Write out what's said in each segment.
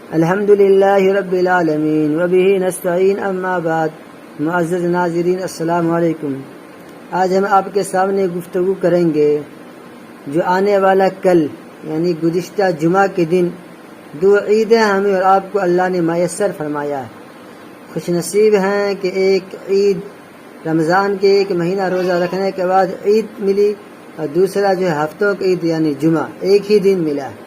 الحمدللہ رب العالمین وبہ نستعین اما بعد۔ معزز ناظرین السلام علیکم۔ آج ہم آپ کے سامنے گفتگو کریں گے جو آنے والا کل یعنی گزشتہ جمعہ کے دن دو عیدیں ہمیں اور آپ کو اللہ نے میسر فرمایا ہے۔ خوش نصیب ہیں کہ ایک عید رمضان کے ایک مہینہ روزہ رکھنے کے بعد عید ملی اور دوسرا جو ہے ہفتوں کی عید یعنی جمعہ ایک ہی دن ملا ہے۔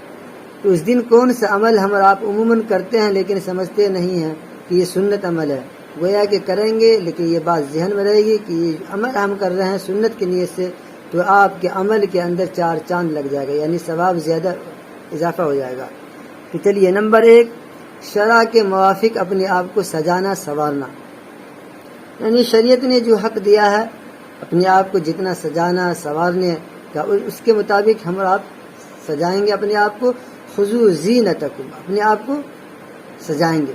تو اس دن کون سا عمل ہم اور آپ عموماً کرتے ہیں لیکن سمجھتے نہیں ہیں کہ یہ سنت عمل ہے، گویا کہ کریں گے لیکن یہ بات ذہن میں رہے گی کہ یہ عمل ہم کر رہے ہیں سنت کی نیت سے، تو آپ کے عمل کے اندر چار چاند لگ جائے گا، یعنی ثواب زیادہ اضافہ ہو جائے گا۔ تو چلیے، نمبر 1، شرع کے موافق اپنے آپ کو سجانا سنوارنا، یعنی شریعت نے جو حق دیا ہے اپنے آپ کو جتنا سجانا سنوارنے کا اس کے مطابق ہم اور آپ سجائیں گے اپنے آپ کو۔ خذوا زینتکم، اپنے آپ کو سجائیں گے۔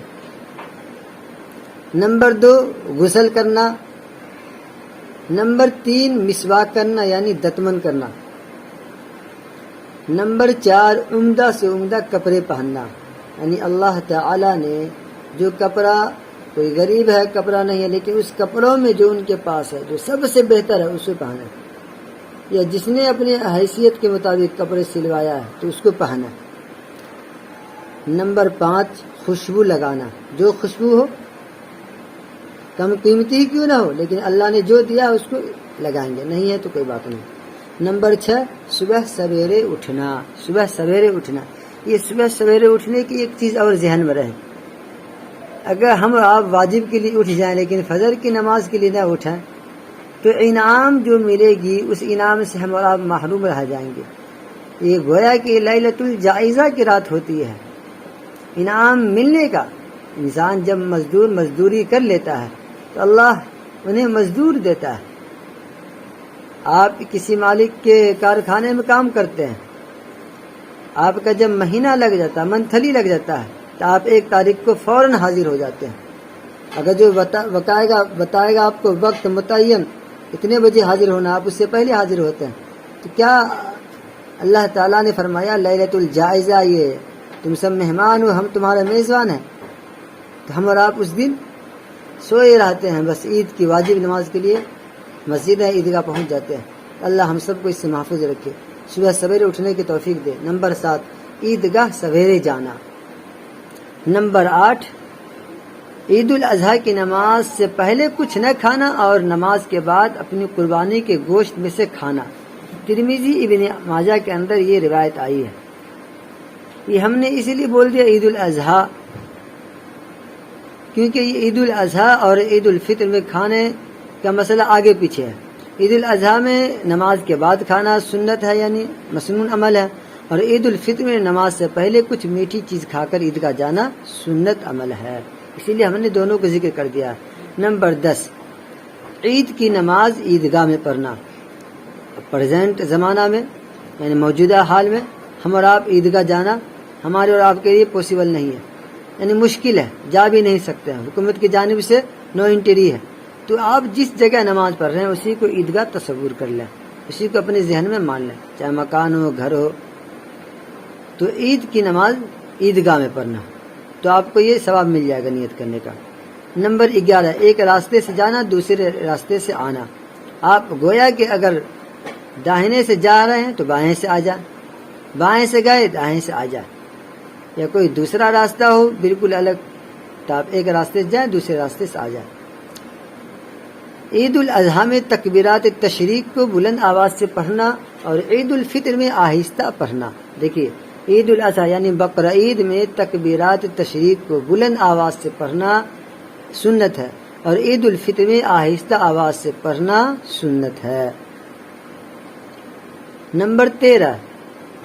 نمبر 2، غسل کرنا۔ نمبر 3، مسواک کرنا یعنی دتمن کرنا۔ نمبر 4، عمدہ سے عمدہ کپڑے پہننا، یعنی اللہ تعالی نے جو کپڑا، کوئی غریب ہے کپڑا نہیں ہے لیکن اس کپڑوں میں جو ان کے پاس ہے جو سب سے بہتر ہے اسے پہنے، یا جس نے اپنے حیثیت کے مطابق کپڑے سلوایا ہے تو اس کو پہنا۔ نمبر 5، خوشبو لگانا، جو خوشبو ہو، کم قیمتی ہی کیوں نہ ہو لیکن اللہ نے جو دیا اس کو لگائیں گے، نہیں ہے تو کوئی بات نہیں۔ نمبر 6، صبح سویرے اٹھنا۔ صبح سویرے اٹھنا، یہ صبح سویرے اٹھنے کی ایک چیز اور ذہن میں رہے، اگر ہم آپ واجب کے لیے اٹھ جائیں لیکن فجر کی نماز کے لیے نہ اٹھیں تو انعام جو ملے گی اس انعام سے ہم اور آپ محروم رہ جائیں گے۔ یہ گویا کہ لیلۃ الجائزہ کی رات ہوتی ہے، انعام ملنے کا۔ انسان جب مزدوری کر لیتا ہے تو اللہ انہیں مزدور دیتا ہے۔ آپ کسی مالک کے کارخانے میں کام کرتے ہیں، آپ کا جب مہینہ لگ جاتا ہے، منتھلی لگ جاتا ہے، تو آپ 1 تاریخ کو فوراً حاضر ہو جاتے ہیں۔ اگر جو بتائے گا آپ کو وقت متعین اتنے بجے حاضر ہونا، آپ اس سے پہلے حاضر ہوتے ہیں۔ تو کیا اللہ تعالیٰ نے فرمایا لیلۃ الجائزہ، یہ تم سب مہمان ہو، ہم تمہارے میزبان ہیں، تو ہم اور آپ اس دن سوئے رہتے ہیں، بس عید کی واجب نماز کے لیے مسجد عیدگاہ پہنچ جاتے ہیں۔ اللہ ہم سب کو اس سے محفوظ رکھے، صبح سویرے اٹھنے کی توفیق دے۔ نمبر 7، عیدگاہ سویرے جانا۔ نمبر 8، عید الاضحیٰ کی نماز سے پہلے کچھ نہ کھانا اور نماز کے بعد اپنی قربانی کے گوشت میں سے کھانا۔ ترمذی ابن ماجہ کے اندر یہ روایت آئی ہے۔ یہ ہم نے اسی لیے بول دیا عید الاضحیٰ کیونکہ یہ عید الاضحیٰ اور عید الفطر میں کھانے کا مسئلہ آگے پیچھے ہے۔ عید الاضحیٰ میں نماز کے بعد کھانا سنت ہے، یعنی مسنون عمل ہے، اور عید الفطر میں نماز سے پہلے کچھ میٹھی چیز کھا کر عیدگاہ جانا سنت عمل ہے، اسی لیے ہم نے دونوں کو ذکر کر دیا۔ نمبر 10، عید کی نماز عیدگاہ میں پڑھنا۔ پریزنٹ زمانہ میں یعنی موجودہ حال میں ہم اور آپ عیدگاہ جانا ہمارے اور آپ کے لیے پاسبل نہیں ہے، یعنی مشکل ہے، جا بھی نہیں سکتے ہیں، حکومت کی جانب سے نو انٹری ہے۔ تو آپ جس جگہ نماز پڑھ رہے ہیں اسی کو عیدگاہ تصور کر لیں، اسی کو اپنے ذہن میں مان لیں، چاہے مکان ہو گھر ہو۔ تو عید کی نماز عیدگاہ میں پڑھنا، تو آپ کو یہ ثواب مل جائے گا نیت کرنے کا۔ نمبر 11، ایک راستے سے جانا دوسرے راستے سے آنا۔ آپ گویا کہ اگر داہنے سے جا رہے ہیں تو بائیں سے آ جائیں، بائیں سے گئے دائیں سے آ جائیں، یا کوئی دوسرا راستہ ہو بالکل الگ تو آپ ایک راستے سے جائیں دوسرے راستے سے آ جائیں۔ عید الاضحیٰ میں تکبیرات تشریق کو بلند آواز سے پڑھنا اور عید الفطر میں آہستہ پڑھنا۔ دیکھیے، عید الاضحیٰ یعنی بقرعید میں تکبیرات تشریق کو بلند آواز سے پڑھنا سنت ہے اور عید الفطر میں آہستہ آواز سے پڑھنا سنت ہے۔ نمبر 13،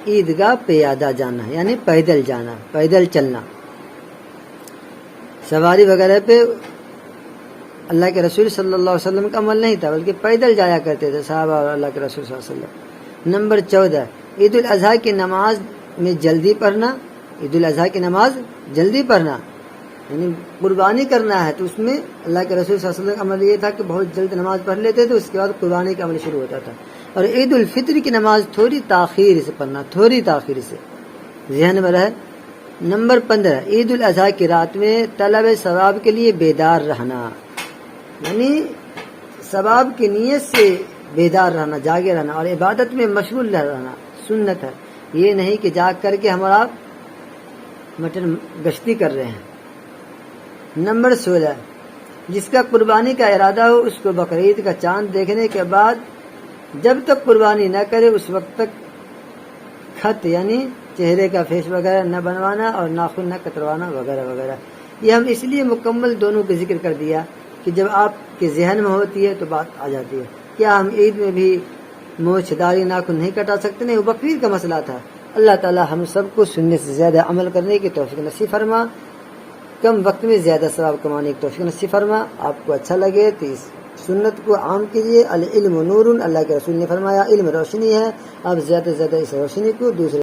عیدگاہ پیادہ جانا یعنی پیدل جانا، پیدل چلنا۔ سواری وغیرہ پہ اللہ کے رسول صلی اللہ علیہ وسلم کا عمل نہیں تھا، بلکہ پیدل جایا کرتے تھے صحابہ اور اللہ کے رسول صلی اللہ علیہ وسلم۔ نمبر 14، عید الاضحیٰ کی نماز میں جلدی پڑھنا۔ عید الاضحیٰ کی نماز جلدی پڑھنا یعنی قربانی کرنا ہے، تو اس میں اللہ کے رسول صلی اللہ علیہ وسلم کا عمل یہ تھا کہ بہت جلد نماز پڑھ لیتے تھے، اس کے بعد قربانی کا عمل شروع ہوتا تھا۔ اور عید الفطر کی نماز تھوڑی تاخیر سے پڑھنا، تھوڑی تاخیر سے ذہن میں رہے۔ نمبر 15 عید الاضحیٰ کی رات میں طلب ثواب کے لیے بیدار رہنا، یعنی ثواب کی نیت سے بیدار رہنا، جاگے رہنا اور عبادت میں مشغول رہنا سنت ہے، یہ نہیں کہ جاگ کر کے ہمارا مٹن گشتی کر رہے ہیں۔ نمبر 16 جس کا قربانی کا ارادہ ہو اس کو بقرعید کا چاند دیکھنے کے بعد جب تک قربانی نہ کرے اس وقت تک خط یعنی چہرے کا فیس وغیرہ نہ بنوانا اور ناخن نہ کتروانا وغیرہ وغیرہ۔ یہ ہم اس لیے مکمل دونوں کا ذکر کر دیا کہ جب آپ کے ذہن میں ہوتی ہے تو بات آ جاتی ہے، کیا ہم عید میں بھی مونچھ داڑھی ناخن نہیں کٹا سکتے؟ نہیں، وہ بقرعید کا مسئلہ تھا۔ اللہ تعالی ہم سب کو سننے سے زیادہ عمل کرنے کی توفیق نصیب فرما، کم وقت میں زیادہ ثواب کمانے کی توفیق نصیب فرما۔ آپ کو اچھا لگے تو اس سنت کو عام کیجیے۔ العلم نور، اللہ کے رسول نے فرمایا علم روشنی ہے، آپ زیادہ سے زیادہ اس روشنی کو دوسرے